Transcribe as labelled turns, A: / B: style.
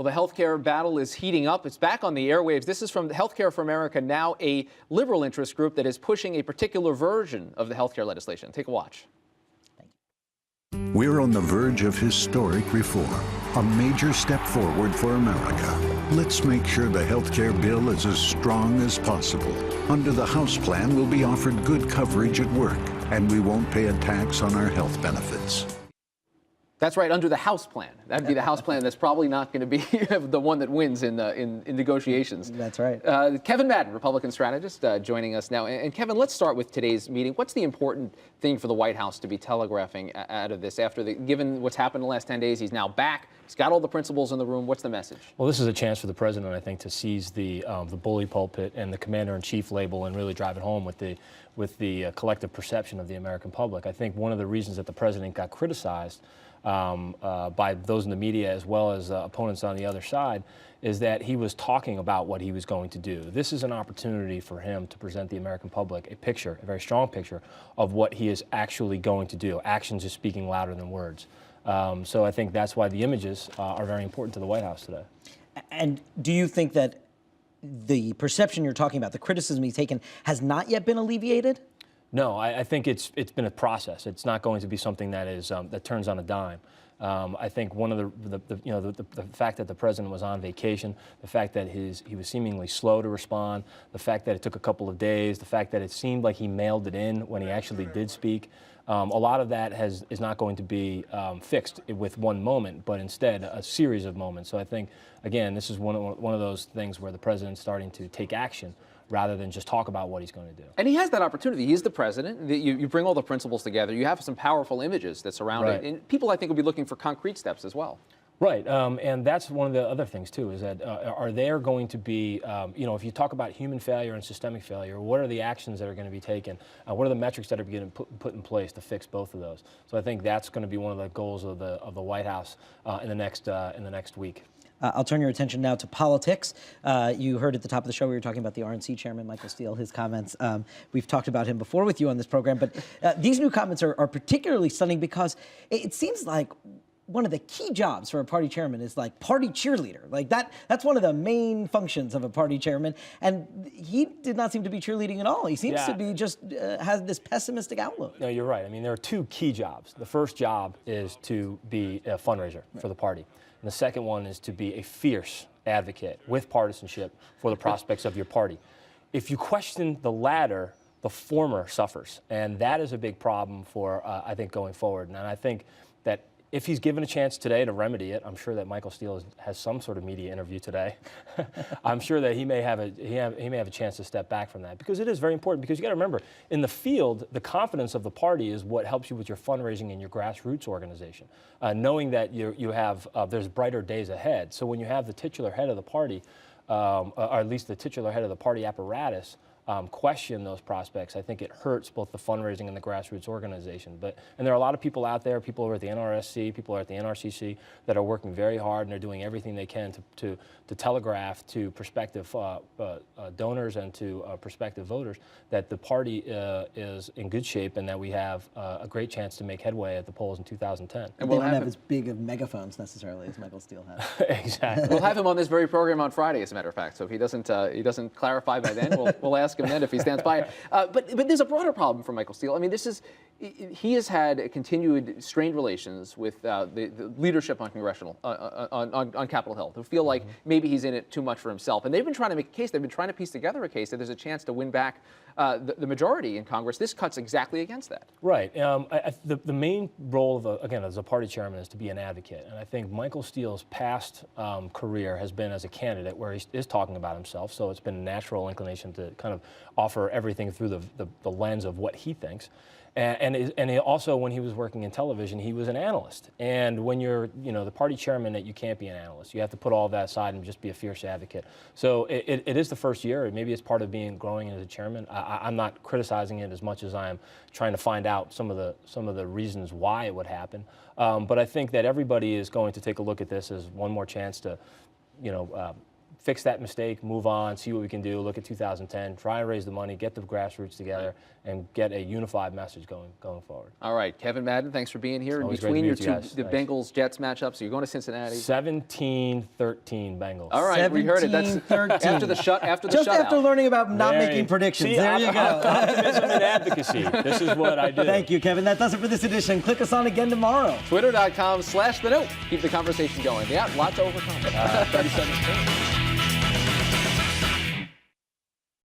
A: Well, the healthcare battle is heating up. It's back on the airwaves. This is from Healthcare for America, now a liberal interest group that is pushing a particular version of the healthcare legislation. Take a watch.
B: We're on the verge of historic reform, a major step forward for America. Let's make sure the healthcare bill is as strong as possible. Under the House plan, we'll be offered good coverage at work, and we won't pay a tax on our health benefits.
A: That's right, under the House plan. That'd be the House plan that's probably not going to be the one that wins in negotiations.
C: That's right.
A: Kevin Madden, Republican strategist, joining us now. And Kevin, let's start with today's meeting. What's the important thing for the White House to be telegraphing out of this? Given what's happened in the last 10 days, he's now back. He's got all the principals in the room. What's the message?
D: Well, this is a chance for the president, I think, to seize the bully pulpit and the commander-in-chief label and really drive it home with the collective perception of the American public. I think one of the reasons that the president got criticized by those in the media as well as opponents on the other side is that he was talking about what he was going to do. This is an opportunity for him to present the American public a picture, a very strong picture, of what he is actually going to do. Actions are speaking louder than words. So I think that's why the images are very important to the White House today.
C: And do you think that the perception you're talking about, the criticism he's taken, has not yet been alleviated?
D: No, I think it's been a process. It's not going to be something that is that turns on a dime. I think one of the fact that the president was on vacation, the fact that he was seemingly slow to respond, the fact that it took a couple of days, the fact that it seemed like he mailed it in when he actually did speak. A lot of that is not going to be fixed with one moment, but instead a series of moments. So I think, again, this is one of those things where the president's starting to take action rather than just talk about what he's going to do.
A: And he has that opportunity. He's the president. You bring all the principles together. You have some powerful images that surround it. And people, I think, will be looking for concrete steps as well.
D: Right, and that's one of the other things, too, is that are there going to be, if you talk about human failure and systemic failure, what are the actions that are going to be taken? What are the metrics that are being put in place to fix both of those? So I think that's going to be one of the goals of the White House in the next week.
C: I'll turn your attention now to politics. You heard at the top of the show we were talking about the RNC chairman, Michael Steele, his comments. We've talked about him before with you on this program, but these new comments are particularly stunning because it seems like one of the key jobs for a party chairman is like party cheerleader. Like that's one of the main functions of a party chairman. And he did not seem to be cheerleading at all. He seems to be just has this pessimistic outlook.
D: No, you're right. I mean, there are two key jobs. The first job is to be a fundraiser for the party. And the second one is to be a fierce advocate with partisanship for the prospects of your party. If you question the latter, the former suffers. And that is a big problem for, I think, going forward. And I think that if he's given a chance today to remedy it, I'm sure that Michael Steele has some sort of media interview today. I'm sure that he may have a chance to step back from that, because it is very important. Because you got to remember, in the field, the confidence of the party is what helps you with your fundraising and your grassroots organization. Knowing that there's brighter days ahead. So when you have the titular head of the party, or at least the titular head of the party apparatus, question those prospects, I think it hurts both the fundraising and the grassroots organization. And there are a lot of people out there, people who are at the NRSC, people who are at the NRCC, that are working very hard and are doing everything they can to telegraph to prospective donors and to prospective voters that the party is in good shape and that we have a great chance to make headway at the polls in 2010.
C: And they don't have as big of megaphones necessarily as Michael Steele has.
D: Exactly.
A: We'll have him on this very program on Friday, as a matter of fact. So if he doesn't clarify by then, we'll ask him then if he stands by it. But there's a broader problem for Michael Steele. I mean, he has had continued strained relations with the leadership on congressional, on Capitol Hill, who feel like maybe he's in it too much for himself. And they've been trying to make a case, they've been trying to piece together a case that there's a chance to win back the majority in Congress. This cuts exactly against that.
D: Right. The main role of, again, as a party chairman is to be an advocate. And I think Michael Steele's past career has been as a candidate where he is talking about himself. So it's been a natural inclination to kind of offer everything through the lens of what he thinks. And he also, when he was working in television, he was an analyst. And when you're, the party chairman, that you can't be an analyst. You have to put all that aside and just be a fierce advocate. So it is the first year. Maybe it's part of growing as a chairman. I'm not criticizing it as much as I am trying to find out some of the reasons why it would happen. But I think that everybody is going to take a look at this as one more chance to, fix that mistake, move on, see what we can do, look at 2010, try and raise the money, get the grassroots together, and get a unified message going forward.
A: All right, Kevin Madden, thanks for being here. In
D: Always great
A: between
D: to
A: your
D: meet you
A: two,
D: guys.
A: the
D: Thanks.
A: Bengals-Jets matchup, so you're going to Cincinnati.
D: 17-13 Bengals.
A: All right, we heard it. That's
C: 17-13.
A: after the
C: Just
A: shutout.
C: after learning about not making predictions.
D: See,
C: there you go.
D: Optimism and advocacy. This is what I do.
C: Thank you, Kevin. That does it for this edition. Click us on again tomorrow.
A: Twitter.com/TheNote. Keep the conversation going. Yeah, lots to overcome.
D: 37-10.